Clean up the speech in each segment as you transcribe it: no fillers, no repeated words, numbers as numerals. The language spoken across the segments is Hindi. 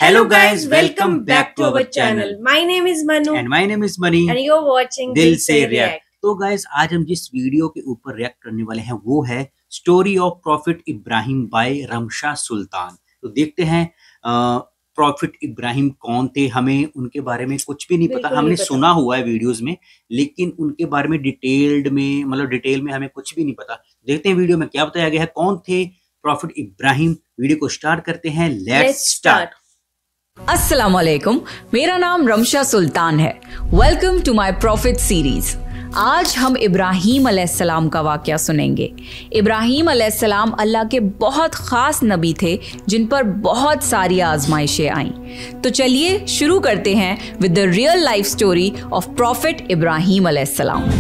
Hello guys, welcome back to our channel. My name is Manu And my name is Mani. and you're watching दिल से रिएक्ट। तो गाइस आज हम जिस वीडियो के ऊपर रिएक्ट करने वाले हैं वो है story of prophet Ibrahim by Ramsha Sultan. तो देखते हैं प्रॉफिट इब्राहिम कौन थे, हमें उनके बारे में कुछ भी नहीं पता। हमने सुना हुआ है वीडियोस में, लेकिन उनके बारे में डिटेल में हमें कुछ भी नहीं पता। देखते हैं वीडियो में क्या बताया गया है, कौन थे प्रॉफिट इब्राहिम। वीडियो को स्टार्ट करते हैं, लेट्स स्टार्ट। अस्सलाम वालेकुम, मेरा नाम रमशा सुल्तान है। Welcome to my profit series. आज हम इब्राहिम अलैहिस्सलाम का वाकया सुनेंगे। इब्राहिम अलैहिस्सलाम अल्लाह के बहुत ख़ास नबी थे जिन पर बहुत सारी आजमाइशें आईं। तो चलिए शुरू करते हैं with the real life story of prophet Ibrahim अलैहिस्सलाम।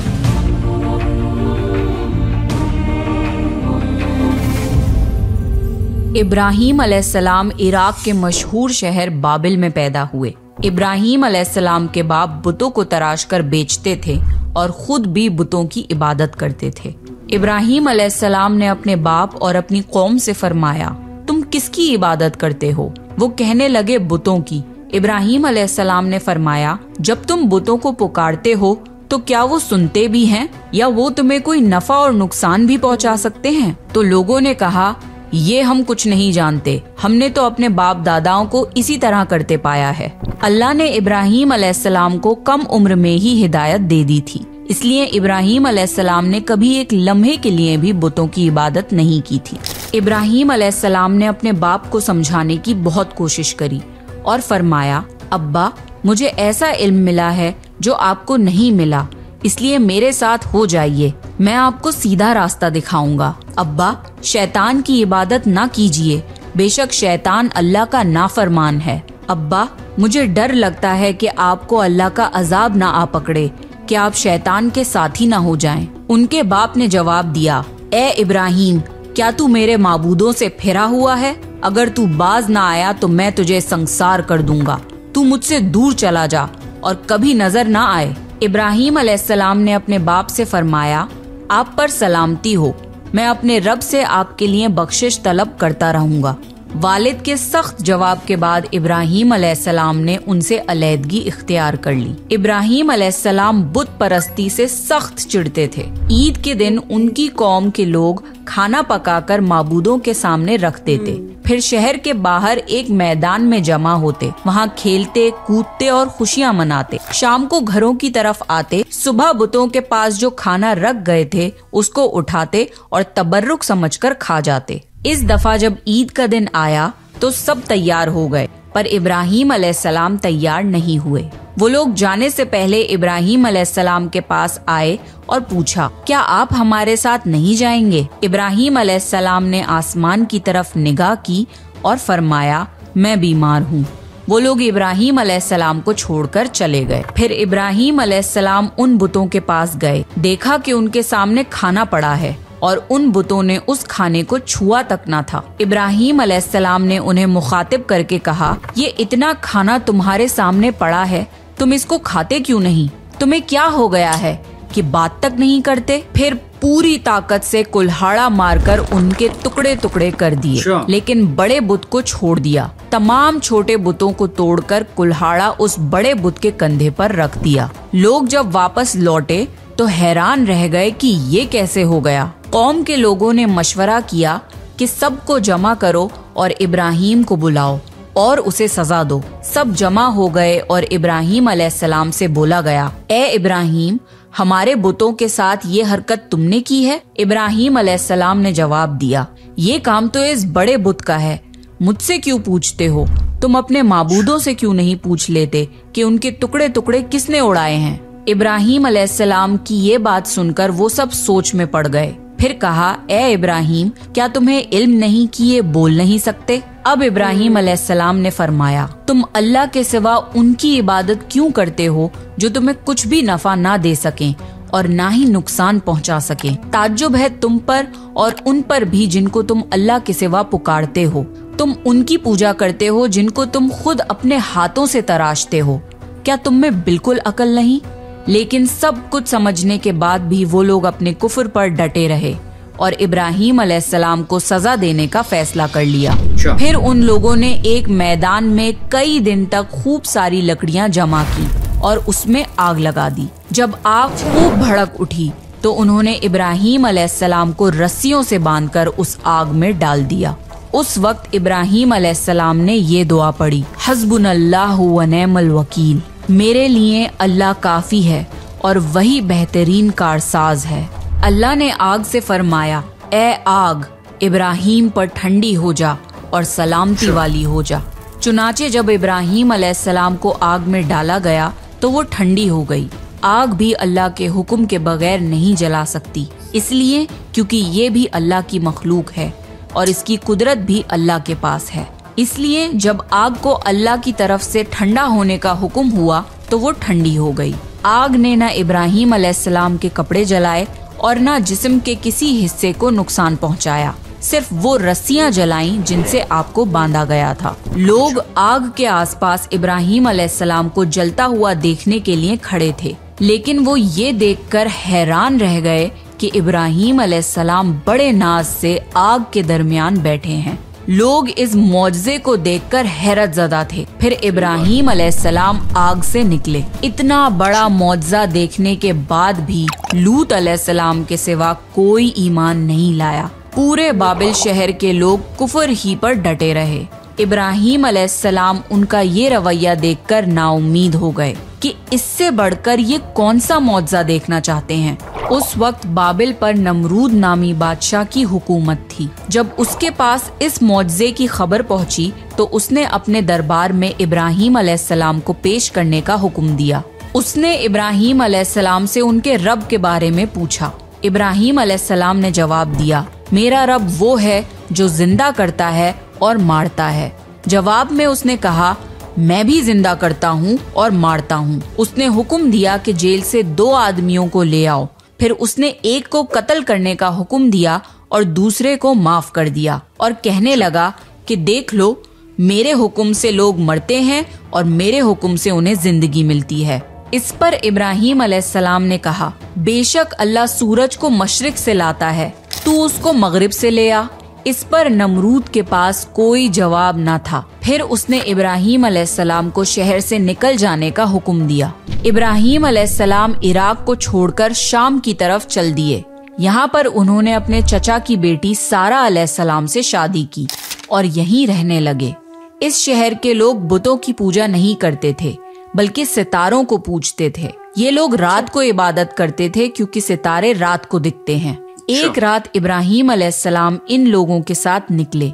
इब्राहिम अलैहिस्सलाम इराक के मशहूर शहर बाबिल में पैदा हुए। इब्राहिम अलैहिस्सलाम के बाप बुतों को तराश कर बेचते थे और खुद भी बुतों की इबादत करते थे। इब्राहिम अलैहिस्सलाम ने अपने बाप और अपनी कौम से फरमाया, तुम किसकी इबादत करते हो? वो कहने लगे, बुतों की। इब्राहिम अलैहिस्सलाम ने फरमाया, जब तुम बुतों को पुकारते हो तो क्या वो सुनते भी हैं या वो तुम्हें कोई नफा और नुकसान भी पहुंचा सकते हैं? तो लोगों ने कहा, ये हम कुछ नहीं जानते, हमने तो अपने बाप दादाओं को इसी तरह करते पाया है। अल्लाह ने इब्राहिम अलैहिस्सलाम को कम उम्र में ही हिदायत दे दी थी, इसलिए इब्राहिम अलैहिस्सलाम ने कभी एक लम्हे के लिए भी बुतों की इबादत नहीं की थी। इब्राहिम अलैहिस्सलाम ने अपने बाप को समझाने की बहुत कोशिश करी और फरमाया, अब्बा मुझे ऐसा इल्म मिला है जो आपको नहीं मिला, इसलिए मेरे साथ हो जाइए, मैं आपको सीधा रास्ता दिखाऊंगा। अब्बा शैतान की इबादत ना कीजिए, बेशक शैतान अल्लाह का नाफरमान है। अब्बा मुझे डर लगता है कि आपको अल्लाह का अजाब ना आ पकड़े, कि आप शैतान के साथी ना हो जाएं। उनके बाप ने जवाब दिया, ए इब्राहिम, क्या तू मेरे माबूदों से फिरा हुआ है? अगर तू बाज ना आया तो मैं तुझे संसार कर दूंगा। तू मुझसे दूर चला जा और कभी नजर ना आए। इब्राहिम अलैहिस्सलाम ने अपने बाप से फरमाया, आप पर सलामती हो, मैं अपने रब से आपके लिए बख्शिश तलब करता रहूंगा। वालिद के सख्त जवाब के बाद इब्राहिम अलैहिस्सलाम ने उनसे अलैदगी इख्तियार कर ली। इब्राहिम अलैहिस्सलाम बुत परस्ती से सख्त चिढ़ते थे। ईद के दिन उनकी कौम के लोग खाना पकाकर माबूदों के सामने रखते थे, फिर शहर के बाहर एक मैदान में जमा होते, वहाँ खेलते कूदते और खुशियाँ मनाते। शाम को घरों की तरफ आते, सुबह बुतों के पास जो खाना रख गए थे उसको उठाते और तबर्रुक समझकर खा जाते। इस दफा जब ईद का दिन आया तो सब तैयार हो गए, पर इब्राहिम अलैहिस्सलाम तैयार नहीं हुए। वो लोग जाने से पहले इब्राहिम अलैहिस्सलाम के पास आए और पूछा, क्या आप हमारे साथ नहीं जाएंगे? इब्राहिम अलैहिस्सलाम ने आसमान की तरफ निगाह की और फरमाया, मैं बीमार हूँ। वो लोग इब्राहिम अलैहिस्सलाम को छोड़कर चले गए। फिर इब्राहिम अलैहिस्सलाम उन बुतों के पास गए, देखा कि उनके सामने खाना पड़ा है और उन बुतों ने उस खाने को छुआ तक ना था। इब्राहिम अलैहिस्सलाम ने उन्हें मुखातिब करके कहा, ये इतना खाना तुम्हारे सामने पड़ा है, तुम इसको खाते क्यों नहीं? तुम्हें क्या हो गया है कि बात तक नहीं करते? फिर पूरी ताकत से कुल्हाड़ा मारकर उनके टुकड़े टुकड़े कर दिए, लेकिन बड़े बुत को छोड़ दिया। तमाम छोटे बुतों को तोड़कर कुल्हाड़ा उस बड़े बुत के कंधे पर रख दिया। लोग जब वापस लौटे तो हैरान रह गए कि ये कैसे हो गया। कौम के लोगों ने मशवरा किया कि सबको जमा करो और इब्राहिम को बुलाओ और उसे सजा दो। सब जमा हो गए और इब्राहिम अलैहिस्सलाम से बोला गया, ए इब्राहिम, हमारे बुतों के साथ ये हरकत तुमने की है? इब्राहिम अलैहिस्सलाम ने जवाब दिया, ये काम तो इस बड़े बुत का है, मुझसे क्यों पूछते हो? तुम अपने माबूदों से क्यों नहीं पूछ लेते कि उनके टुकड़े टुकड़े किसने उड़ाए हैं? इब्राहिम अलैहिस्सलाम की ये बात सुनकर वो सब सोच में पड़ गए। फिर कहा, ए इब्राहिम, क्या तुम्हें इल्म नहीं कि ये बोल नहीं सकते? अब इब्राहिम अलैहिस्सलाम ने फरमाया, तुम अल्लाह के सिवा उनकी इबादत क्यों करते हो जो तुम्हें कुछ भी नफा ना दे सकें और ना ही नुकसान पहुंचा सकें? ताज्जुब है तुम पर और उन पर भी जिनको तुम अल्लाह के सिवा पुकारते हो। तुम उनकी पूजा करते हो जिनको तुम खुद अपने हाथों से तराशते हो। क्या तुम में बिल्कुल अकल नहीं? लेकिन सब कुछ समझने के बाद भी वो लोग अपने कुफ्र पर डटे रहे और इब्राहीम अलैहिस्सलाम को सजा देने का फैसला कर लिया। फिर उन लोगों ने एक मैदान में कई दिन तक खूब सारी लकड़ियां जमा की और उसमें आग लगा दी। जब आग खूब भड़क उठी तो उन्होंने इब्राहीम अलैहिस्सलाम को रस्सियों से बांधकर उस आग में डाल दिया। उस वक्त इब्राहीम अलैहिस्सलाम ने ये दुआ पढ़ी, हस्बुनल्लाहु व निअमल वकील, मेरे लिए अल्लाह काफी है और वही बेहतरीन कारसाज है। अल्लाह ने आग से फरमाया, ए आग, इब्राहीम पर ठंडी हो जा और सलामती वाली हो जा। चुनाचे जब इब्राहीम अलैहिस्सलाम को आग में डाला गया तो वो ठंडी हो गई। आग भी अल्लाह के हुक्म के बगैर नहीं जला सकती, इसलिए क्योंकि ये भी अल्लाह की मखलूक है और इसकी कुदरत भी अल्लाह के पास है। इसलिए जब आग को अल्लाह की तरफ से ठंडा होने का हुक्म हुआ तो वो ठंडी हो गई। आग ने न इब्राहीम अलैहिस्सलाम के कपड़े जलाए और न जिस्म के किसी हिस्से को नुकसान पहुंचाया, सिर्फ वो रस्सियां जलाईं जिनसे आपको बांधा गया था। लोग आग के आसपास इब्राहीम अलैहिस्सलाम को जलता हुआ देखने के लिए खड़े थे, लेकिन वो ये देखकर हैरान रह गए कि इब्राहीम अलैहिस्सलाम बड़े नाज से आग के दरमियान बैठे हैं। लोग इस मौजज़े को देखकर हैरत ज़दा थे। फिर इब्राहीम अलैहिस्सलाम आग से निकले। इतना बड़ा मौजज़ा देखने के बाद भी लूत अलैहिस्सलाम के सिवा कोई ईमान नहीं लाया। पूरे बाबिल शहर के लोग कुफर ही पर डटे रहे। इब्राहीम अलैहिस्सलाम उनका ये रवैया देखकर नाउम्मीद हो गए कि इससे बढ़कर ये कौन सा मौजज़ा देखना चाहते हैं। उस वक्त बाबिल पर नमरूद नामी बादशाह की हुकूमत थी। जब उसके पास इस मौजज़े की खबर पहुंची तो उसने अपने दरबार में इब्राहीम अलैहिस्सलाम को पेश करने का हुक्म दिया। उसने इब्राहीम अलैहिस्सलाम से उनके रब के बारे में पूछा। इब्राहीम अलैहिस्सलाम ने जवाब दिया, मेरा रब वो है जो जिंदा करता है और मारता है। जवाब में उसने कहा, मैं भी जिंदा करता हूँ और मारता हूँ। उसने हुक्म दिया कि जेल से 2 आदमियों को ले आओ। फिर उसने एक को कत्ल करने का हुक्म दिया और दूसरे को माफ कर दिया और कहने लगा कि देख लो, मेरे हुक्म से लोग मरते हैं और मेरे हुक्म से उन्हें जिंदगी मिलती है। इस पर इब्राहीम अलैहिस्सलाम ने कहा, बेशक अल्लाह सूरज को मशरिक से लाता है, तू उसको मगरिब से ले आ। इस पर नमरूद के पास कोई जवाब न था। फिर उसने इब्राहीम अलैहिस्सलाम को शहर से निकल जाने का हुक्म दिया। इब्राहीम अलैहिस्सलाम इराक को छोड़कर शाम की तरफ चल दिए। यहाँ पर उन्होंने अपने चचा की बेटी सारा अलैहिस्सलाम से शादी की और यहीं रहने लगे। इस शहर के लोग बुतों की पूजा नहीं करते थे, बल्कि सितारों को पूजते थे। ये लोग रात को इबादत करते थे क्योंकि सितारे रात को दिखते हैं। एक रात इब्राहीम अलैहिस्सलाम इन लोगों के साथ निकले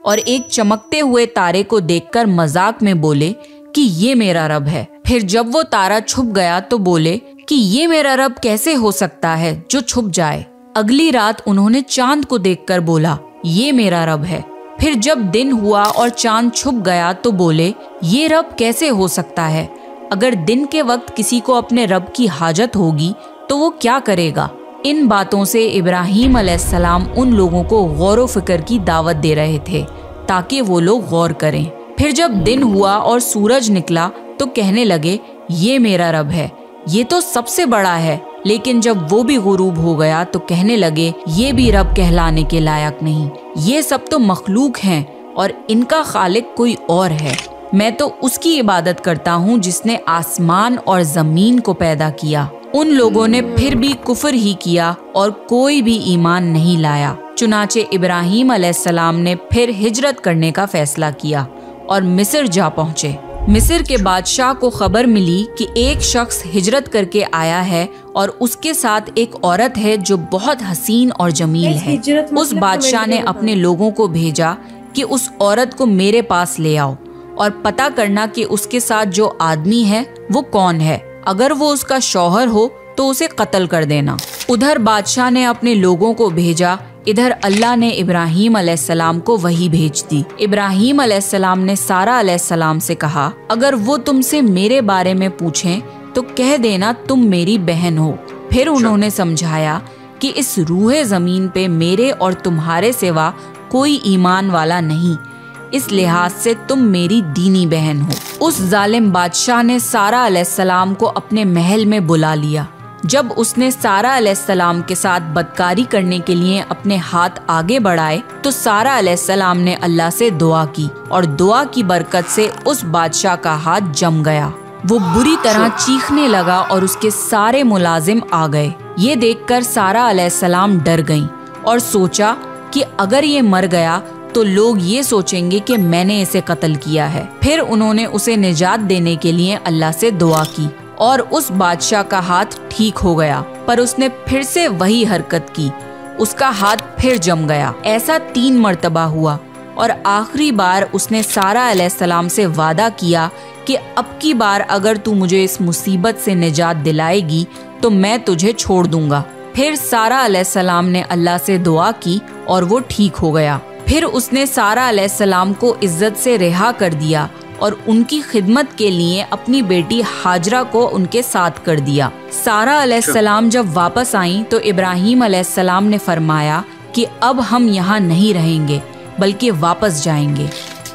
और एक चमकते हुए तारे को देखकर मजाक में बोले कि ये मेरा रब है। फिर जब वो तारा छुप गया तो बोले कि ये मेरा रब कैसे हो सकता है जो छुप जाए। अगली रात उन्होंने चांद को देखकर बोला, ये मेरा रब है। फिर जब दिन हुआ और चांद छुप गया तो बोले, ये रब कैसे हो सकता है। अगर दिन के वक्त किसी को अपने रब की हाजत होगी तो वो क्या करेगा। इन बातों से इब्राहीम अलैहिस्सलाम उन लोगों को गौर व फिक्र की दावत दे रहे थे ताकि वो लोग गौर करें। फिर जब दिन हुआ और सूरज निकला तो कहने लगे, ये मेरा रब है, ये तो सबसे बड़ा है। लेकिन जब वो भी गुरूब हो गया तो कहने लगे, ये भी रब कहलाने के लायक नहीं, ये सब तो मखलूक हैं और इनका खालिक कोई और है। मैं तो उसकी इबादत करता हूँ जिसने आसमान और जमीन को पैदा किया। उन लोगों ने फिर भी कुफर ही किया और कोई भी ईमान नहीं लाया। चुनाचे इब्राहीम अलैहिस्सलाम ने फिर हिजरत करने का फैसला किया और मिस्र जा पहुँचे। मिस्र के बादशाह को खबर मिली कि एक शख्स हिजरत करके आया है और उसके साथ एक औरत है जो बहुत हसीन और जमील है। उस बादशाह ने अपने लोगों को भेजा कि उस औरत को मेरे पास ले आओ और पता करना कि उसके साथ जो आदमी है वो कौन है। अगर वो उसका शौहर हो तो उसे कत्ल कर देना। उधर बादशाह ने अपने लोगों को भेजा, इधर अल्लाह ने इब्राहीम अलैहिस्सलाम को वही भेज दी। इब्राहीम अलैहिस्सलाम ने सारा अलैहिस्सलाम से कहा, अगर वो तुमसे मेरे बारे में पूछें तो कह देना तुम मेरी बहन हो। फिर उन्होंने समझाया कि इस रूहे जमीन पे मेरे और तुम्हारे सिवा कोई ईमान वाला नहीं, इस लिहाज से तुम मेरी दीनी बहन हो। उस जालिम बादशाह ने सारा अलैहिस्सलाम को अपने महल में बुला लिया। जब उसने सारा अलैहिस्सलाम के साथ बदकारी करने के लिए अपने हाथ आगे बढ़ाए तो सारा अलैहिस्सलाम ने अल्लाह से दुआ की और दुआ की बरकत से उस बादशाह का हाथ जम गया। वो बुरी तरह चीखने लगा और उसके सारे मुलाजिम आ गए। ये देखकर सारा अलैहिस्सलाम डर गईं और सोचा कि अगर ये मर गया तो लोग ये सोचेंगे कि मैंने इसे कत्ल किया है। फिर उन्होंने उसे निजात देने के लिए अल्लाह से दुआ की और उस बादशाह का हाथ ठीक हो गया, पर उसने फिर से वही हरकत की, उसका हाथ फिर जम गया। ऐसा 3 मर्तबा हुआ और आखिरी बार उसने सारा अलैहिस्सलाम से वादा किया कि अब की बार अगर तू मुझे इस मुसीबत से निजात दिलाएगी तो मैं तुझे छोड़ दूंगा। फिर सारा अलैहिस्सलाम ने अल्लाह से दुआ की और वो ठीक हो गया। फिर उसने सारा अलैहिस्सलाम को इज्जत से रिहा कर दिया और उनकी खिदमत के लिए अपनी बेटी हाजरा को उनके साथ कर दिया। सारा अलैहिस्सलाम जब वापस आईं तो इब्राहीम अलैहिस्सलाम ने फरमाया कि अब हम यहाँ नहीं रहेंगे बल्कि वापस जाएंगे।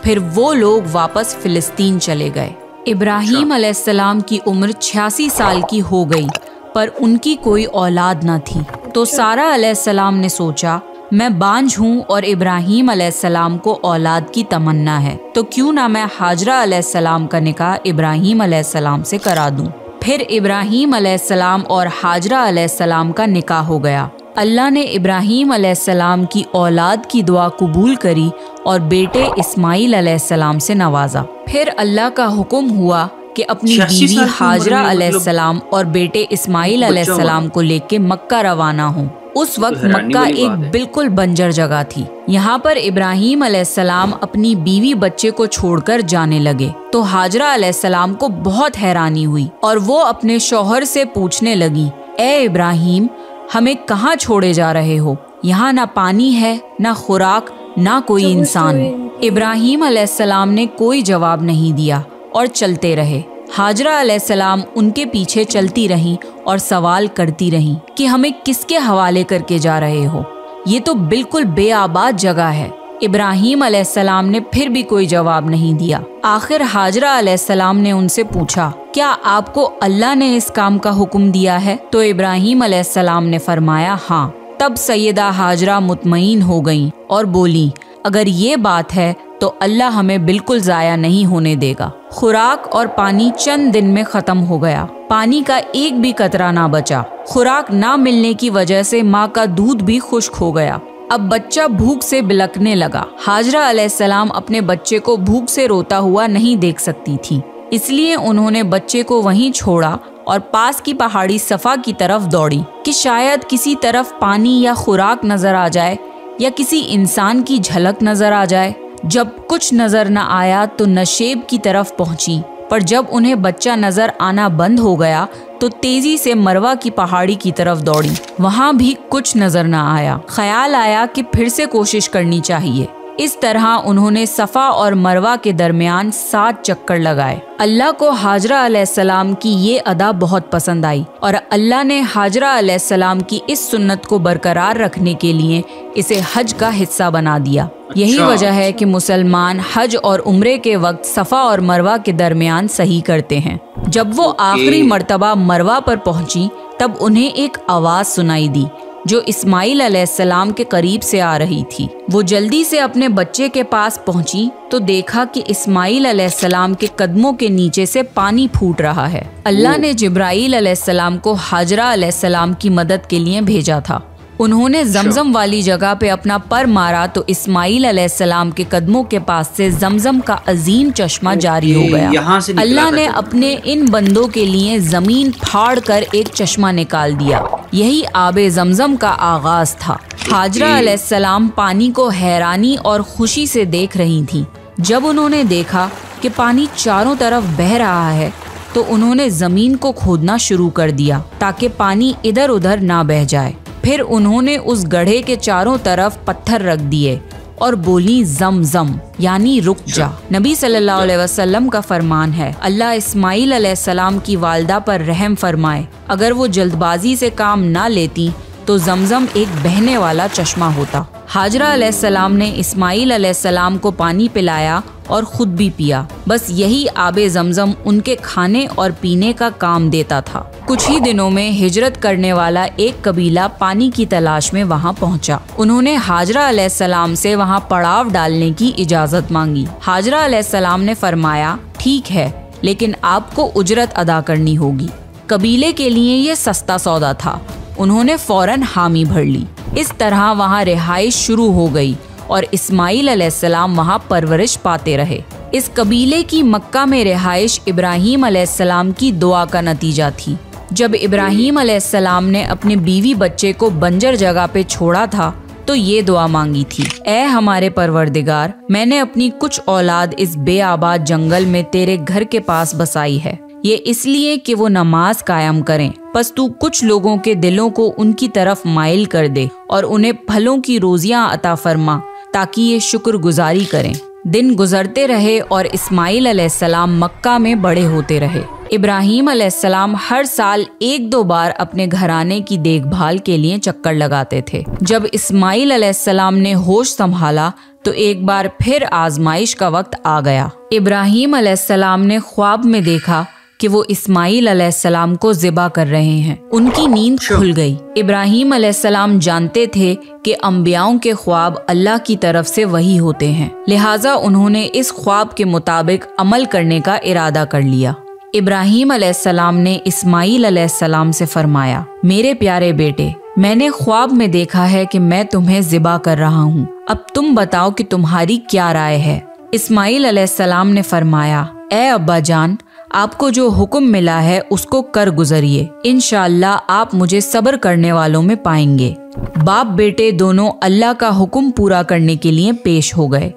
फिर वो लोग वापस फिलिस्तीन चले गए। इब्राहीम अलैहिस्सलाम की उम्र 86 साल की हो गई, पर उनकी कोई औलाद न थी। तो सारा अलैहिस्सलाम ने सोचा, मैं बांझ हूँ और इब्राहीम अलैहिस्सलाम को औलाद की तमन्ना है, तो क्यों ना मैं हाजरा अलैहिस्सलाम का निकाह इब्राहीम अलैहिस्सलाम से करा दूं। फिर इब्राहीम अलैहिस्सलाम और हाजरा अलैहिस्सलाम का निकाह हो गया। अल्लाह ने इब्राहीम अलैहिस्सलाम की औलाद की दुआ कबूल करी और बेटे इस्माइल अलैहिस्सलाम से नवाजा। फिर अल्लाह का हुक्म हुआ कि अपनी बीवी हाजरा अलैहिस्सलाम और बेटे इस्माइल अलैहिस्सलाम को लेके मक्का रवाना हों। उस वक्त मक्का एक बिल्कुल बंजर जगह थी। यहाँ पर इब्राहीम अलैहिस्सलाम अपनी बीवी बच्चे को छोड़कर जाने लगे तो हाजरा अलैहिस्सलाम को बहुत हैरानी हुई और वो अपने शौहर से पूछने लगी, ए इब्राहीम, हमें कहाँ छोड़े जा रहे हो? यहाँ ना पानी है, ना खुराक, ना कोई इंसान। इब्राहीम अलैहिस्सलाम ने कोई जवाब नहीं दिया और चलते रहे। हाजरा अलैहिस्सलाम उनके पीछे चलती रहीं और सवाल करती रहीं कि हमें किसके हवाले करके जा रहे हो? ये तो बिल्कुल बेआबाद जगह है। इब्राहीम अलैहिस्सलाम ने फिर भी कोई जवाब नहीं दिया। आखिर हाजरा अलैहिस्सलाम ने उनसे पूछा, क्या आपको अल्लाह ने इस काम का हुक्म दिया है? तो इब्राहीम अलैहिस्सलाम ने फरमाया, हाँ। तब सैयदा हाजरा मुतमईन हो गईं और बोली, अगर ये बात है तो अल्लाह हमें बिल्कुल ज़ाया नहीं होने देगा। खुराक और पानी चंद दिन में ख़त्म हो गया। पानी का एक भी कतरा ना बचा। खुराक ना मिलने की वजह से माँ का दूध भी खुश्क हो गया। अब बच्चा भूख से बिलखने लगा। हाजरा अलैहिस्सलाम अपने बच्चे को भूख से रोता हुआ नहीं देख सकती थी, इसलिए उन्होंने बच्चे को वहीं छोड़ा और पास की पहाड़ी सफ़ा की तरफ दौड़ी कि शायद किसी तरफ पानी या खुराक नजर आ जाए या किसी इंसान की झलक नजर आ जाए। जब कुछ नजर न आया तो नशेब की तरफ पहुंची, पर जब उन्हें बच्चा नजर आना बंद हो गया तो तेजी से मरवा की पहाड़ी की तरफ दौड़ी। वहां भी कुछ नजर न आया। ख्याल आया कि फिर से कोशिश करनी चाहिए। इस तरह उन्होंने सफ़ा और मरवा के दरमियान 7 चक्कर लगाए। अल्लाह को हाजरा अलैहिस्सलाम की ये अदा बहुत पसंद आई और अल्लाह ने हाजरा अलैहिस्सलाम की इस सुन्नत को बरकरार रखने के लिए इसे हज का हिस्सा बना दिया। यही वजह है कि मुसलमान हज और उम्रे के वक्त सफ़ा और मरवा के दरमियान सही करते हैं। जब वो आखिरी मर्तबा मरवा पर पहुंची तब उन्हें एक आवाज़ सुनाई दी जो इस्माइल अलैहिस्सलाम के करीब से आ रही थी। वो जल्दी से अपने बच्चे के पास पहुंची तो देखा कि इस्माइल अलैहिस्सलाम के कदमों के नीचे से पानी फूट रहा है। अल्लाह ने जिब्राईल अलैहिस्सलाम को हाजरा अलैहिस्सलाम की मदद के लिए भेजा था। उन्होंने जमजम वाली जगह पे अपना पर मारा तो इस्माइल अलैहिस्सलाम के कदमों के पास से जमजम का अजीम चश्मा जारी हो गया। अल्लाह ने अपने इन बंदों के लिए जमीन फाड़ कर एक चश्मा निकाल दिया। यही आबे जमजम का आगाज था। हाजरा अलैहिस्सलाम पानी को हैरानी और खुशी से देख रही थी। जब उन्होंने देखा कि पानी चारों तरफ बह रहा है तो उन्होंने जमीन को खोदना शुरू कर दिया ताकि पानी इधर उधर ना बह जाए। फिर उन्होंने उस गड्ढे के चारों तरफ पत्थर रख दिए और बोली, जम जम यानी रुक जा। नबी सल्लल्लाहु अलैहि वसल्लम का फरमान है, अल्लाह इस्माइल अलैहिस्सलाम की वालदा पर रहम फरमाए। अगर वो जल्दबाजी से काम ना लेती तो जमजम एक बहने वाला चश्मा होता। हाजरा अलैहिस्सलाम ने इस्माइल अलैहिस्सलाम को पानी पिलाया और खुद भी पिया। बस यही आबे जमजम उनके खाने और पीने का काम देता था। कुछ ही दिनों में हिजरत करने वाला एक कबीला पानी की तलाश में वहां पहुंचा। उन्होंने हाजरा अलैहिस्सलाम से वहां पड़ाव डालने की इजाजत मांगी। हाजरा अलैहिस्सलाम ने फरमाया, ठीक है, लेकिन आपको उजरत अदा करनी होगी। कबीले के लिए ये सस्ता सौदा था। उन्होंने फौरन हामी भर ली। इस तरह वहाँ रिहाइश शुरू हो गई और इस्माइल अलैहिस्सलाम वहाँ परवरिश पाते रहे। इस कबीले की मक्का में रिहाइश इब्राहीम अलैहिस्सलाम की दुआ का नतीजा थी। जब इब्राहीम अलैहिस्सलाम ने अपने बीवी बच्चे को बंजर जगह पे छोड़ा था तो ये दुआ मांगी थी, ऐ हमारे परवरदिगार, मैंने अपनी कुछ औलाद इस बेआबाद जंगल में तेरे घर के पास बसाई है, ये इसलिए कि वो नमाज कायम करें। बस तू कुछ लोगों के दिलों को उनकी तरफ माइल कर दे और उन्हें फलों की रोजियां अता फरमा ताकि ये शुक्रगुजारी करें। दिन गुजरते रहे और इस्माइल अलैहिस्सलाम मक्का में बड़े होते रहे। इब्राहीम अलैहिस्सलाम हर साल 1-2 बार अपने घराने की देखभाल के लिए चक्कर लगाते थे। जब इस्माइल अलैहिस्सलाम ने होश संभाला तो एक बार फिर आजमाइश का वक्त आ गया। इब्राहीम अलैहिस्सलाम ने ख्वाब में देखा कि वो इस्माइल अलैहिस्सलाम को ज़िबा कर रहे हैं। उनकी नींद खुल गई। इब्राहीम अलैहिस्सलाम जानते थे कि अंबियाओं के ख्वाब अल्लाह की तरफ से वही होते हैं, लिहाजा उन्होंने इस ख्वाब के मुताबिक अमल करने का इरादा कर लिया। इब्राहीम अलैहिस्सलाम ने इस्माइल अलैहिस्सलाम से फरमाया, मेरे प्यारे बेटे, मैंने ख्वाब में देखा है कि मैं तुम्हें ज़िबा कर रहा हूँ। अब तुम बताओ कि तुम्हारी क्या राय है। इस्माइल अलैहिस्सलाम ने फरमाया, ए अब्बा जान, आपको जो हुक्म मिला है उसको कर गुजरिए। इंशाअल्लाह आप मुझे सब्र करने वालों में पाएंगे। बाप बेटे दोनों अल्लाह का हुक्म पूरा करने के लिए पेश हो गए।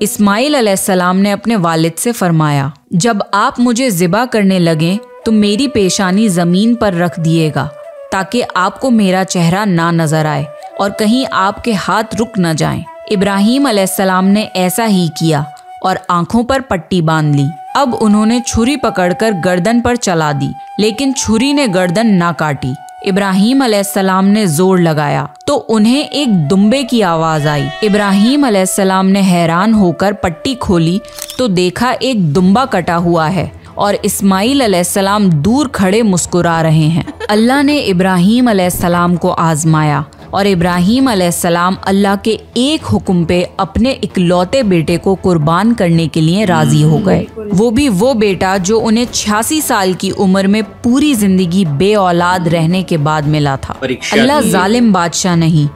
इस्माइल अलैहिस्सलाम ने अपने वालिद से फरमाया, जब आप मुझे ज़िबा करने लगें तो मेरी पेशानी जमीन पर रख दिएगा ताकि आपको मेरा चेहरा ना नजर आए और कहीं आपके हाथ रुक न जाएं। इब्राहीम अलैहिस्सलाम ने ऐसा ही किया और आंखों पर पट्टी बांध ली। अब उन्होंने छुरी पकड़कर गर्दन पर चला दी, लेकिन छुरी ने गर्दन ना काटी। इब्राहीम अलैहिस्सलाम ने जोर लगाया तो उन्हें एक दुम्बे की आवाज आई। इब्राहीम अलैहिस्सलाम ने हैरान होकर पट्टी खोली तो देखा एक दुम्बा कटा हुआ है और इस्माइल अलैहिस्सलाम दूर खड़े मुस्कुरा रहे हैं। अल्लाह ने इब्राहीम अलैहिस्सलाम को आजमाया और इब्राहीम अलैहिस्सलाम अल्लाह के एक हुक्म पे अपने इकलौते बेटे को कुर्बान करने के लिए राजी हो गए। वो भी वो बेटा जो उन्हें 86 साल की उम्र में पूरी जिंदगी बे औलाद रहने के बाद मिला था। अल्लाह जालिम बादशाह नहीं।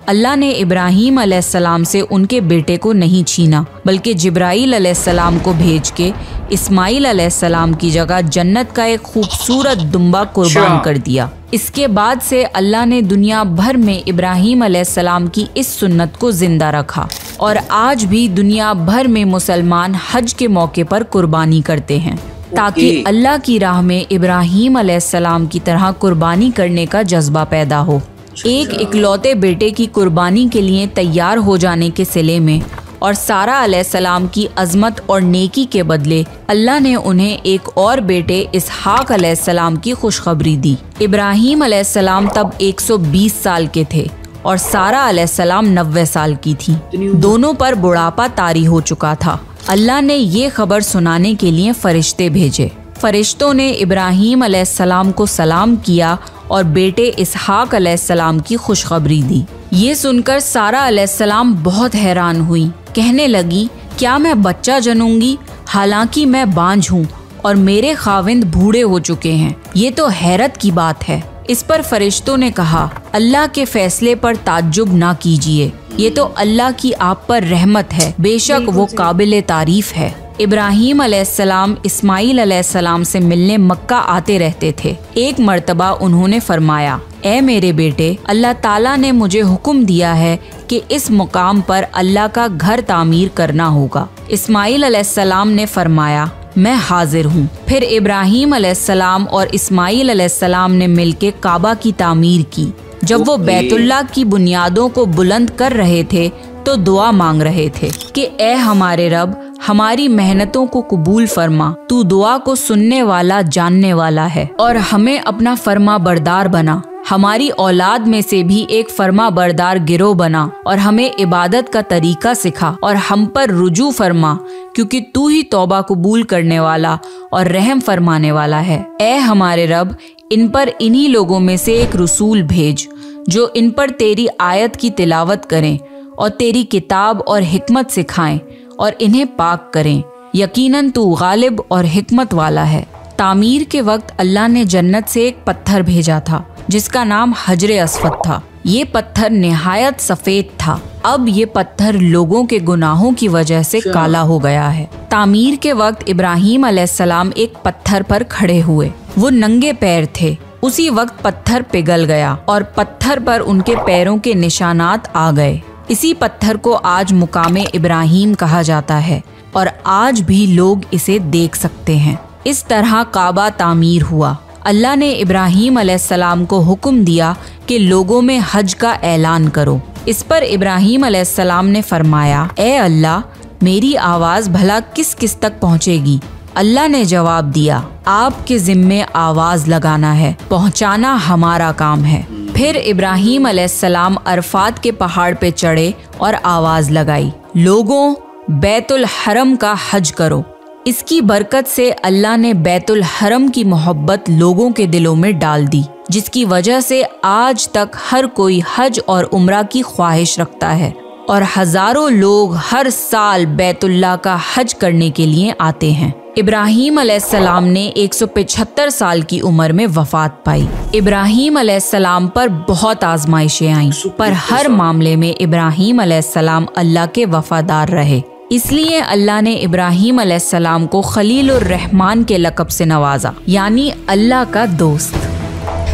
अल्लाह ने इब्राहीम अलैहिस्सलाम से उनके बेटे को नहीं छीना, बल्कि जिब्राईल अलैहिस्सलाम को भेज के इस्माइल अलैहिस्सलाम की जगह जन्नत का एक खूबसूरत दुम्बा कुर्बान कर दिया। इसके बाद से अल्लाह ने दुनिया भर में इब्राहीम अलैहिस्सलाम की इस सुन्नत को जिंदा रखा और आज भी दुनिया भर में मुसलमान हज के मौके पर कुर्बानी करते हैं ताकि अल्लाह की राह में इब्राहीम अलैहिस्सलाम की तरह कुर्बानी करने का जज्बा पैदा हो। एक इकलौते बेटे की कुर्बानी के लिए तैयार हो जाने के सिले में और सारा अलैहिस्सलाम की अजमत और नेकी के बदले अल्लाह ने उन्हें एक और बेटे इसहाक अलैहिस्सलाम की खुशखबरी दी। इब्राहीम अलैहिस्सलाम तब 120 साल के थे और सारा अलैहिस्सलाम 90 साल की थी। दोनों पर बुढ़ापा तारी हो चुका था। अल्लाह ने ये खबर सुनाने के लिए फरिश्ते भेजे। फरिश्तों ने इब्राहीम अलैहिस्सलाम को सलाम किया और बेटे इसहाक अलैहिस्सलाम की खुशखबरी दी। ये सुनकर सारा अलैहिस्सलाम बहुत हैरान हुई। कहने लगी, क्या मैं बच्चा जनूंगी? हालांकि मैं बांझ हूँ और मेरे खाविंद बूढ़े हो चुके हैं। ये तो हैरत की बात है। इस पर फरिश्तों ने कहा, अल्लाह के फैसले पर ताज्जुब ना कीजिए, ये तो अल्लाह की आप पर रहमत है, बेशक वो काबिल तारीफ है। इब्राहीम अलैहिस्सलाम इस्माइल अलैहिस्सलाम से मिलने मक्का आते रहते थे। एक मर्तबा उन्होंने फरमाया, ए मेरे बेटे, अल्लाह ताला ने मुझे हुक्म दिया है कि इस मुकाम पर अल्लाह का घर तामीर करना होगा। इस्माइल अलैहिस्सलाम ने फरमाया, मैं हाजिर हूँ। फिर इब्राहीम अलैहिस्सलाम और इस्माइल अलैहिस्सलाम ने मिलके काबा की तामीर की। जब वो बैतुल्लाह की बुनियादों को बुलंद कर रहे थे तो दुआ मांग रहे थे कि ए हमारे रब, हमारी मेहनतों को कबूल फरमा, तू दुआ को सुनने वाला जानने वाला है और हमें अपना फरमा बरदार बना। हमारी औलाद में से भी एक फर्मा बरदार गिरोह बना और हमें इबादत का तरीका सिखा और हम पर रुजू फरमा, क्योंकि तू ही तौबा कबूल करने वाला और रहम फरमाने वाला है। ए हमारे रब, इन पर इन्हीं लोगों में से एक रसूल भेज जो इन पर तेरी आयत की तिलावत करें और तेरी किताब और हिकमत सिखाएं और इन्हें पाक करें। यकीनन तू गालिब और हिकमत वाला है। तामीर के वक्त अल्लाह ने जन्नत से एक पत्थर भेजा था जिसका नाम हजरे अस्वद था। ये पत्थर निहायत सफेद था। अब ये पत्थर लोगों के गुनाहों की वजह से काला हो गया है। तामीर के वक्त इब्राहीम अलैहिस्सलाम एक पत्थर पर खड़े हुए। वो नंगे पैर थे। उसी वक्त पत्थर पिघल गया और पत्थर पर उनके पैरों के निशानात आ गए। इसी पत्थर को आज मुकामे इब्राहीम कहा जाता है और आज भी लोग इसे देख सकते हैं। इस तरह काबा तामीर हुआ। अल्लाह ने इब्राहीम अलैहिस्सलाम को हुक्म दिया कि लोगों में हज का ऐलान करो। इस पर इब्राहीम अलैहिस्सलाम ने फरमाया, ए अल्लाह, मेरी आवाज़ भला किस किस तक पहुँचेगी? अल्लाह ने जवाब दिया, आपके जिम्मे आवाज़ लगाना है, पहुँचाना हमारा काम है। फिर इब्राहीम अलैहिस्सलाम अरफात के पहाड़ पे चढ़े और आवाज़ लगाई, लोगों, बैतुल हरम का हज करो। इसकी बरकत से अल्लाह ने बैतुल हरम की मोहब्बत लोगों के दिलों में डाल दी, जिसकी वजह से आज तक हर कोई हज और उम्रा की ख्वाहिश रखता है और हजारों लोग हर साल बैतुल्लाह का हज करने के लिए आते हैं। इब्राहीम अलैहिस्सलाम ने 175 साल की उम्र में वफात पाई। इब्राहीम अलैहिस्सलाम पर बहुत आजमाइशें आईं, पर हर मामले में इब्राहीम अलैहिस्सलाम अल्लाह के वफादार रहे। इसलिए अल्लाह ने इब्राहीम अलैहिस्सलाम को खलीलुर रहमान के लक़ब से नवाजा, यानी अल्लाह का दोस्त।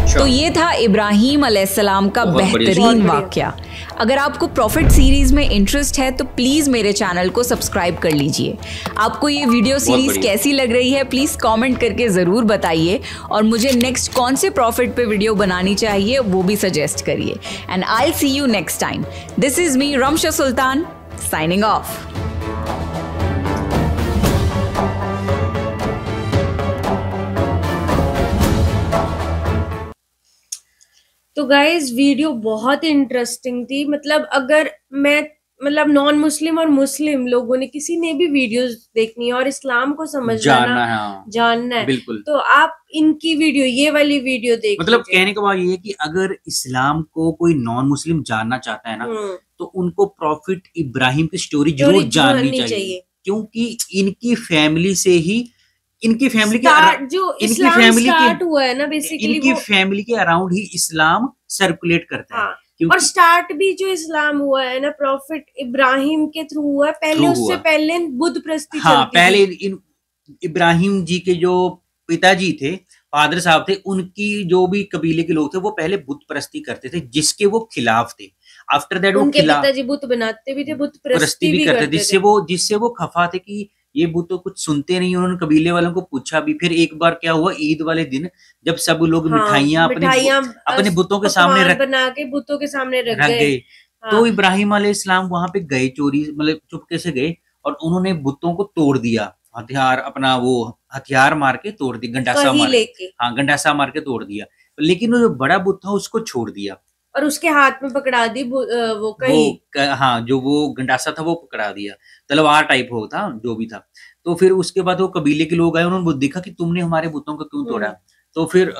तो ये था इब्राहीम अलैहिस्सलाम का बेहतरीन वाक़या। अगर आपको प्रॉफिट सीरीज में इंटरेस्ट है तो प्लीज़ मेरे चैनल को सब्सक्राइब कर लीजिए। आपको ये वीडियो सीरीज कैसी लग रही है प्लीज़ कमेंट करके ज़रूर बताइए और मुझे नेक्स्ट कौन से प्रॉफिट पे वीडियो बनानी चाहिए वो भी सजेस्ट करिए। And I will see you next time. This is me Ramsha Sultan signing off. तो गाइज वीडियो बहुत इंटरेस्टिंग थी। मतलब अगर नॉन मुस्लिम और मुस्लिम लोगों ने किसी ने भी वीडियोस देखनी है और इस्लाम को जानना है बिल्कुल, तो आप इनकी वीडियो, ये वाली वीडियो देख मतलब कहने का बात ये है कि अगर इस्लाम को कोई नॉन मुस्लिम जानना चाहता है ना तो उनको प्रॉफिट इब्राहिम की स्टोरी जरूर जाननी चाहिए, क्योंकि इनकी फैमिली से ही इनकी फैमिली स्टार्ट हुआ है ना, बेसिकली इनकी फैमिली के अराउंड ही इस्लाम सर्कुलेट करता है। और स्टार्ट भी जो इस्लाम हुआ है ना प्रॉफिट इब्राहिम के थ्रू हुआ है। पहले उससे पहले बुद्ध प्रस्ती पहले इब्राहिम जी के जो पिताजी थे, फादर साहब थे, उनकी जो भी कबीले के लोग थे वो पहले बुत परस्ती करते थे जिसके वो खिलाफ थे। आफ्टर दैट उनके पिताजी बुत बनाते भी थे, बुत परस्ती भी करते थे। जिससे वो खफा थे कि ये बुत तो कुछ सुनते नहीं। उन्होंने कबीले वालों को पूछा भी। फिर एक बार क्या हुआ, ईद वाले दिन जब सब लोग मिठाइयां अपने बुतों के सामने बना के बुतों के सामने रख गए तो इब्राहिम अलैहिस्सलाम वहां पे गए, चोरी मतलब चुपके से गए और उन्होंने बुतों को तोड़ दिया। हथियार मार के तोड़ दिया, गंडासा मार के तोड़ दिया। लेकिन वो जो बड़ा बुत था उसको छोड़ दिया और उसके हाथ में पकड़ा दी वो जो वो गंडासा था वो पकड़ा दिया, तलवार टाइप हो था जो भी था। तो फिर उसके बाद वो कबीले के लोग आए, उन्होंने देखा कि तुमने हमारे बुतों को क्यों तोड़ा। तो फिर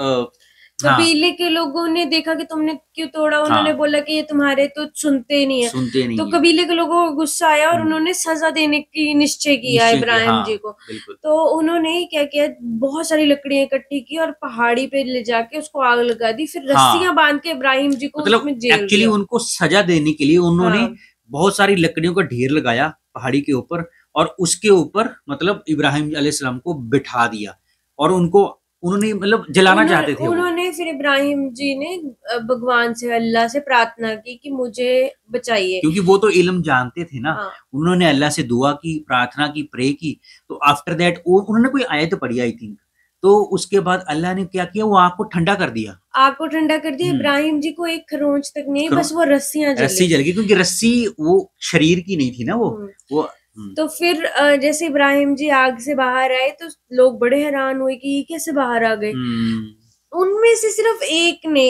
कबीले के लोगों ने देखा कि तुमने क्यों तोड़ा। उन्होंने बोला कि ये तुम्हारे तो सुनते नहीं है। तो कबीले के लोगों को गुस्सा आया और उन्होंने सजा देने की निश्चय किया इब्राहिम जी को। तो उन्होंने क्या किया, बहुत सारी लकड़ियां इकट्ठी की और पहाड़ी पे ले जाके उसको आग लगा दी। फिर रस्सियां बांध के इब्राहिम जी को मतलब एक्चुअली उनको सजा देने के लिए उन्होंने बहुत सारी लकड़ियों का ढेर लगाया पहाड़ी के ऊपर और उसके ऊपर मतलब इब्राहिम अलैहिस्सलाम को बिठा दिया और उन्होंने मतलब जलाना चाहते थे। उन्होंने फिर इब्राहिम जी ने भगवान से, अल्लाह से प्रार्थना की कि मुझे बचाइए, क्योंकि वो तो इल्म जानते थे ना। उन्होंने अल्लाह से दुआ की, प्रार्थना की, प्रे की। तो आफ्टर दैट उन्होंने कोई आयत पढ़ी आई थिंक। तो उसके बाद अल्लाह ने क्या किया, वो आग को ठंडा कर दिया। इब्राहिम जी को एक खरोंच तक नहीं, बस वो रस्सी जल गई, क्योंकि रस्सी वो शरीर की नहीं थी ना वो। तो फिर जैसे इब्राहिम जी आग से बाहर आए तो लोग बड़े हैरान हुए कि ये कैसे बाहर आ गए। उनमें से सिर्फ एक ने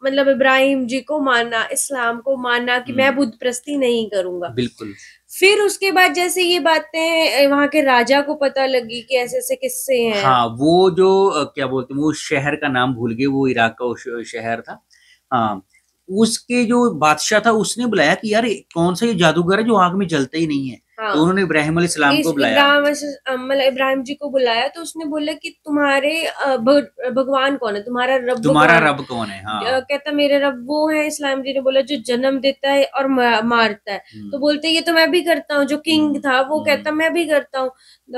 मतलब इब्राहिम जी को माना, इस्लाम को माना कि मैं बुत परस्ती नहीं करूंगा। बिल्कुल। फिर उसके बाद जैसे ये बातें वहां के राजा को पता लगी कि ऐसे ऐसे किस्से हैं। हाँ, वो जो क्या बोलते हैं, वो शहर का नाम भूल गए, वो इराक का शहर था। हाँ, उसके जो बादशाह था उसने बुलाया कि यार कौन सा ये जादूगर है जो आग में जलता ही नहीं है। हाँ। तो उन्होंने इब्राहिम अलैहिस्सलाम को बुलाया, इब्राहिम जी को बुलाया, तो उसने बोला कि तुम्हारे भगवान कौन है, तुम्हारा रब कौन है। हाँ। कहता मेरे रब वो है। इस्लाम जी ने बोला जो जन्म देता है और मारता है। तो बोलते ये तो मैं भी करता हूँ। जो किंग था वो कहता मैं भी करता हूँ।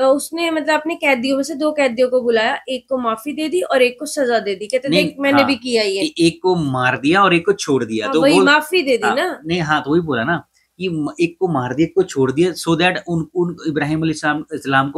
उसने मतलब अपने कैदियों में से 2 कैदियों को बुलाया, एक को माफी दे दी और एक को सजा दे दी। कहते देख मैंने भी किया ये, एक को मार दिया और एक को छोड़ दिया। तो वही माफी दे दी ना। नहीं, हाँ, तो वही बोला ना कि एक को मार दिया, एक को छोड़ दिया, सो दैट उन इब्राहिम अलैहिस्सलाम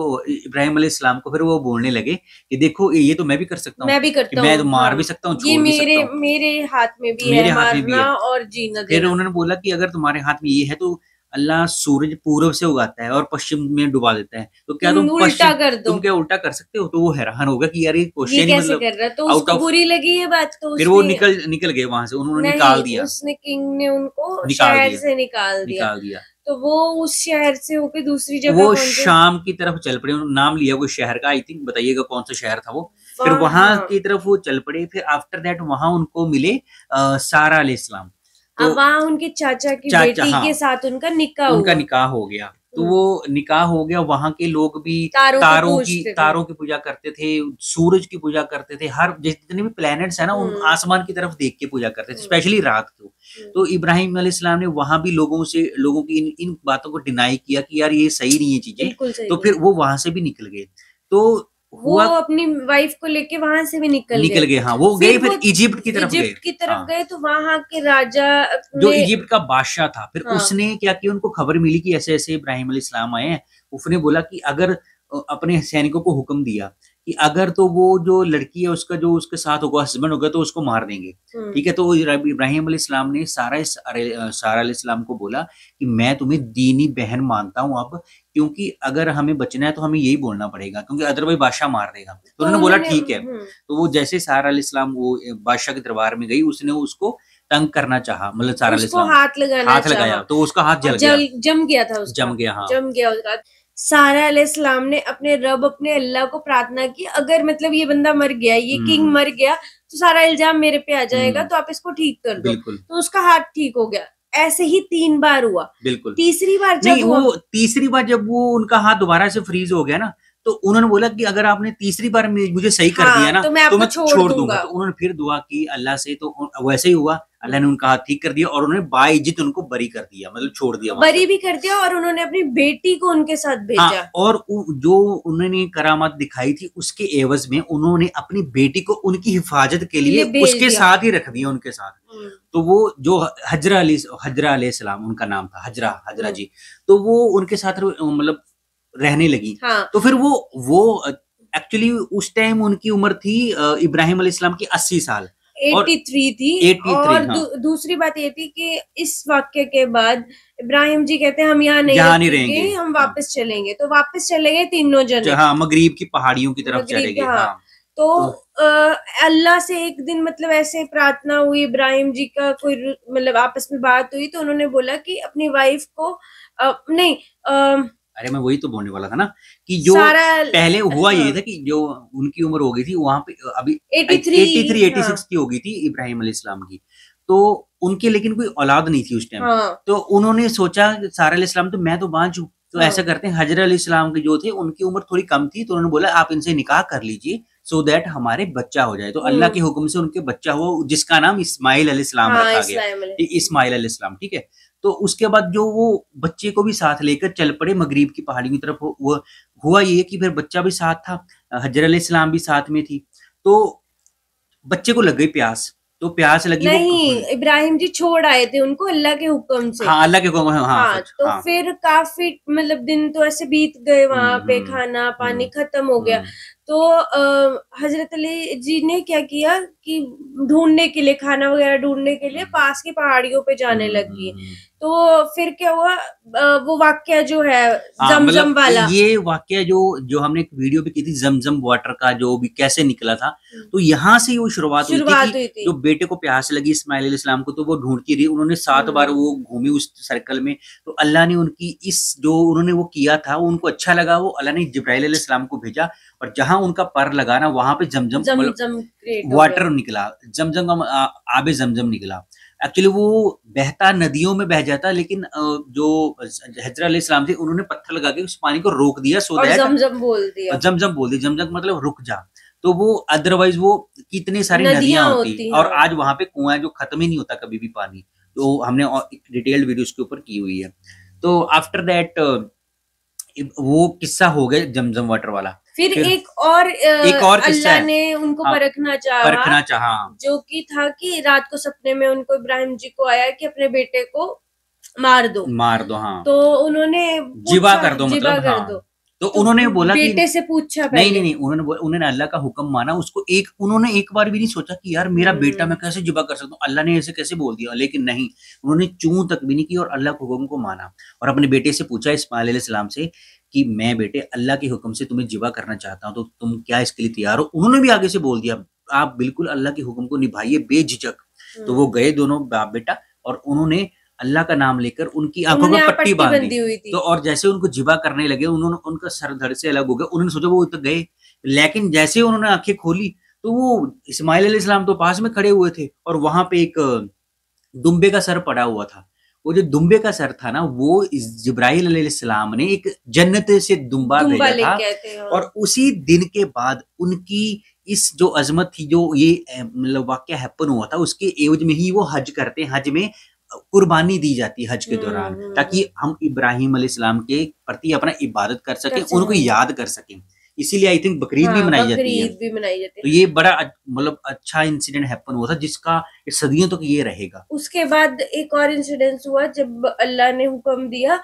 को फिर वो बोलने लगे कि देखो ये तो मैं भी कर सकता हूँ, मैं भी करता हूँ, मैं तो मार भी सकता हूँ, छोड़ भी सकता हूँ, मेरे हाथ में भी है मारना और जीना देना। फिर उन्होंने बोला कि अगर तुम्हारे हाथ में ये है तो अल्लाह सूरज पूर्व से उगाता है और पश्चिम में डुबा देता है, तो क्या तुम उल्टा कर दो, तुम क्या उल्टा कर सकते हो? तो वो हैरान होगा कि यार ये क्वेश्चन कैसे कर रहा है। तो उसको बुरी लगी ये बात, तो फिर वो निकल गए वहां से, उन्होंने निकाल दिया। उसने किंग ने उनको शहर से निकाल दिया। तो वो उस शहर से होकर दूसरी जगह वो शाम की तरफ चल पड़े। उन्होंने नाम लिया वो शहर का, आई थिंक बताइएगा कौन सा शहर था वो। फिर वहां की तरफ वो चल पड़े। फिर आफ्टर दैट वहां उनको मिले सारा अलैहिस्सलाम। तो वहां उनके चाचा की बेटी के साथ उनका निकाह हो गया। तो वो निकाह हो गया। वहां के लोग भी तारों की पूजा करते थे, सूरज की पूजा करते थे, हर जितने भी प्लैनेट्स है ना उन आसमान की तरफ देख के पूजा करते थे, स्पेशली रात को। तो इब्राहिम अलैहिस्सलाम ने वहां भी लोगों की इन बातों को डिनाई किया कि यार ये सही नहीं है चीजें। तो फिर वो वहां से भी निकल गए। तो वो अपनी वाइफ को लेके वहां से भी निकल गए। हाँ, वो गए फिर इजिप्ट की तरफ गए। तो वहां के राजा जो इजिप्ट का बादशाह था, फिर उसने क्या किया, उनको खबर मिली कि ऐसे ऐसे इब्राहिम अलैहिस्सलाम आए हैं। उसने बोला कि अगर अपने सैनिकों को हुक्म दिया कि अगर तो वो जो लड़की है उसका जो उसके साथ होगा, हस्बैंड होगा, तो उसको मार देंगे। ठीक है। तो इब्राहिम अलैहिस्सलाम ने सारा अलैहिस्सलाम को बोला कि मैं तुम्हें दीनी बहन मानता हूँ अब, क्योंकि अगर हमें बचना है तो हमें यही बोलना पड़ेगा, क्योंकि अदरवाइज बादशाह मार देगा। तो उन्होंने बोला ठीक है। तो वो जैसे सारा अलैहिस्सलाम वो बादशाह के दरबार में गई, उसने उसको तंग करना चाहा, मतलब सारा अलैहिस्सलाम हाथ लगाया तो उसका हाथ जम गया था, जम गया उसका। सारा अलैहिस्सलाम ने अपने अल्लाह को प्रार्थना की, अगर मतलब ये बंदा मर गया, ये किंग मर गया, तो सारा इल्जाम मेरे पे आ जाएगा, तो आप इसको ठीक कर दो। तो उसका हाथ ठीक हो गया। ऐसे ही 3 बार हुआ। बिल्कुल। तीसरी बार जब वो उनका हाथ दोबारा से फ्रीज हो गया ना, तो उन्होंने बोला कि अगर आपने तीसरी बार मुझे सही कर दिया ना, तो मैं छोड़ दूंगा। तो उन्होंने फिर दुआ की अल्लाह से, तो वैसे ही हुआ। अल्लाह ने उनका हाथ ठीक कर दिया और उन्होंने बाइज्जत उनको बरी कर दिया, मतलब छोड़ दिया, बरी भी कर दिया। और उन्होंने अपनी बेटी को उनके साथ भेजा। और जो उन्होंने करामात दिखाई थी उसके एवज में उन्होंने अपनी बेटी को उनकी हिफाजत के लिए उसके साथ ही रख दिया, उनके साथ। तो वो जो हजरा अलैहिस्सलाम उनका नाम था, हजरा जी, तो वो उनके साथ मतलब रहने लगी। तो फिर वो एक्चुअली उस टाइम उनकी उम्र थी इब्राहिम अलैहिस्सलाम की 80 साल, 83 थी। 83, और दूसरी बात ये थी कि इस वाक्य के बाद इब्राहिम जी कहते हैं हम यहाँ नहीं रहेंगे, हम वापस चलेंगे। तो वापस चले गए तीनों जने। हाँ, मगरिब की पहाड़ियों की तरफ चले गए। तो अल्लाह से एक दिन मतलब ऐसे प्रार्थना हुई, इब्राहिम जी का कोई मतलब आपस में बात हुई, तो उन्होंने बोला कि अपनी वाइफ को अरे मैं वही तो बोलने वाला था ना कि जो पहले हुआ ये था कि जो उनकी उम्र हो गई थी वहां पे अभी 86 की हो गई थी इब्राहिम अलैहिस्सलाम की। तो उनके लेकिन कोई औलाद नहीं थी उस टाइम। तो उन्होंने सोचा सारा अलैहिस्सलाम तो मैं तो बांझ हूँ, तो ऐसा करते हैं, हजरा अलैहिस्सलाम के जो थे उनकी उम्र थोड़ी कम थी, तो उन्होंने बोला आप इनसे निकाह कर लीजिए सो दैट हमारे बच्चा हो जाए। तो अल्लाह के हुक्म से उनके बच्चा हुआ, जिसका नाम इस्माइल अलैहिस्सलाम रखा गया, इस्माइल अलैहिस्सलाम। ठीक है। तो उसके बाद जो वो बच्चे को भी साथ लेकर चल पड़े मगरिब की पहाड़ियों की तरफ। वो हुआ ये कि फिर बच्चा भी साथ था, हजरा अलैहिस्सलाम भी साथ में थी। तो बच्चे को लग गई प्यास, तो प्यास लगी। नहीं, इब्राहिम जी छोड़ आए थे उनको अल्लाह के हुक्म से। हाँ, अल्लाह के हुक्म। हाँ, तो फिर काफी मतलब दिन तो ऐसे बीत गए, वहां पे खाना पानी खत्म हो गया। तो हजरत अली जी ने क्या किया कि ढूंढने के लिए, खाना वगैरह ढूंढने के लिए पास की पहाड़ियों पे जाने लगी तो फिर क्या हुआ, वो वाक्य जो है जमजम वाला, ये वाक्य जो हमने एक वीडियो भी की थी, जमजम वाटर का जो भी कैसे निकला था, तो यहाँ से वो शुरुआत हुई थी कि जो बेटे को प्यास लगी इस्माइल अलैहिस्सलाम को, तो वो ढूंढती रही, उन्होंने 7 बार वो घूमी उस सर्कल में, तो अल्लाह ने उनकी इस जो उन्होंने वो किया था उनको अच्छा लगा, वो अल्लाह ने जिब्राइल अलैहिस्सलाम को भेजा, और जहां उनका पर लगा ना वहां पे जमजम वाटर निकला, जमजम का आबे जमजम निकला। एक्चुअली वो बहता नदियों में बह जाता, लेकिन जो हजरत अलैहिस्सलाम थे उन्होंने पत्थर लगा के उस पानी को रोक दिया, सो दैट जमजम बोल दिया, जमजम मतलब रुक जा, तो वो अदरवाइज वो कितनी सारी नदियां होती, और आज वहां पे कुआं है जो खत्म ही नहीं होता कभी भी पानी, तो हमने एक डिटेल्ड वीडियो उसके ऊपर की हुई है। तो आफ्टर दैट वो किस्सा हो गया जमजम वाटर वाला। फिर एक और अल्लाह ने उनको परखना चाहा, जो कि था कि रात को सपने में उनको इब्राहिम जी को आया कि अपने बेटे को मार दो। हाँ, तो उन्होंने जिबा कर दो, मतलब कर दो। तो उन्होंने बोला कि बेटे से पूछा नहीं, उन्होंने अल्लाह का हुक्म माना, उसको उन्होंने एक बार भी नहीं सोचा कि यार मेरा बेटा मैं कैसे जिबा कर सकता हूँ, अल्लाह ने ऐसे कैसे बोल दिया, लेकिन नहीं, उन्होंने चूं तक भी नहीं की और अल्लाह के हुक्म को माना, और अपने बेटे से पूछा इस्माइल अलैहिस्सलाम से कि मैं बेटे अल्लाह के हुक्म से तुम्हें जिबा करना चाहता हूँ, तो तुम क्या इसके लिए तैयार हो? उन्होंने भी आगे से बोल दिया आप बिल्कुल अल्लाह के हुक्म को निभाइए बेझिझक। तो वो गए दोनों बाप बेटा, और उन्होंने अल्लाह का नाम लेकर उनकी आंखों में पट्टी बांधी हुई थी, तो और जैसे उनको जिबा करने लगे, उन्होंने उनका सर धड़ से अलग हो गया, उन्होंने सोचा वो तो गए, लेकिन जैसे उन्होंने आंखें खोली तो वो इस्माइल अलैहिस्सलाम तो पास में खड़े हुए थे, और वहां पे एक दुम्बे का सर पड़ा हुआ था। वो जो दुम्बे का सर था ना, वो जिब्राइल अलैहिस्सलाम ने एक जन्नत से दुम्बा भेजा था, और उसी दिन के बाद उनकी इस जो अजमत थी, जो ये मतलब वाक्य हैपन हुआ था, उसके एवज में ही वो हज करते हैं, हज में कुर्बानी दी जाती है हज के दौरान, ताकि हम इब्राहिम अलैहिस्सलाम के प्रति अपना इबादत कर सकें, उनको याद कर सकें, इसीलिए आई थिंक बकरीद भी मनाई जाती है। तो ये बड़ा मतलब अच्छा इंसिडेंट हैपन हुआ था, जिसका सदियों तक ये रहेगा। उसके बाद एक और इंसिडेंट हुआ जब अल्लाह ने हुक्म दिया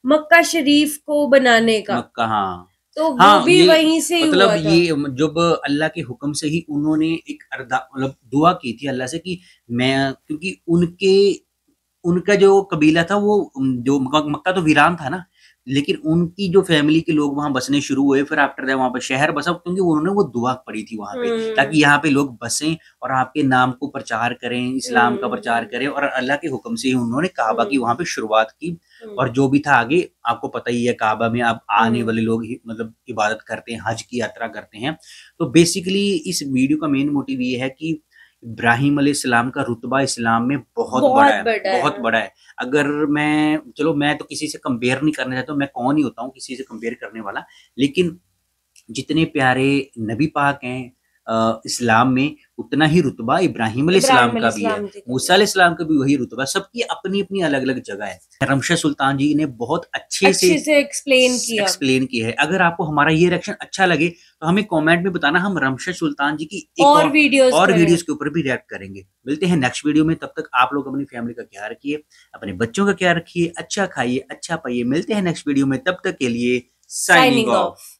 मक्का शरीफ को बनाने का। मक्का, हाँ, तो वो भी वहीं से मतलब हुआ था। ये जब अल्लाह के हुक्म से ही उन्होंने एक मतलब दुआ की थी अल्लाह से कि मैं, क्योंकि उनका जो कबीला था वो जो मक्का तो वीरान था ना, लेकिन उनकी जो फैमिली के लोग वहां बसने शुरू हुए, फिर आफ्टर दैट वहां पर शहर बसा, क्योंकि उन्होंने वो दुआ पड़ी थी वहां पे, ताकि यहाँ पे लोग बसें और आपके नाम को प्रचार करें, इस्लाम का प्रचार करें, और अल्लाह के हुक्म से ही उन्होंने काबा की वहां पे शुरुआत की, और जो भी था आगे आपको पता ही है, काबा में अब आने वाले लोग मतलब इबादत करते हैं, हज की यात्रा करते हैं। तो बेसिकली इस वीडियो का मेन मोटिव ये है कि इब्राहिम अलैहिस्सलाम का रुतबा इस्लाम में बहुत बड़ा है। अगर मैं तो किसी से कंपेयर नहीं करना चाहता, मैं कौन ही होता हूँ किसी से कंपेयर करने वाला, लेकिन जितने प्यारे नबी पाक हैं इस्लाम में, उतना ही रुतबा इब्राहिम अलैहिस्सलाम का भी है, मूसा अलैहिस्सलाम का भी वही रुतबा, सबकी अपनी अपनी अलग अलग जगह है। रमशा सुल्तान जी ने बहुत अच्छे से एक्सप्लेन किया है। अगर आपको हमारा ये रिएक्शन अच्छा लगे तो हमें कमेंट में बताना, हम रमशा सुल्तान जी की एक और वीडियोस के ऊपर भी रिएक्ट करेंगे। मिलते हैं नेक्स्ट वीडियो में, तब तक आप लोग अपनी फैमिली का ख्याल रखिए, अपने बच्चों का ख्याल रखिए, अच्छा खाइए, अच्छा पाइए। मिलते हैं नेक्स्ट वीडियो में, तब तक के लिए साइनिंग ऑफ।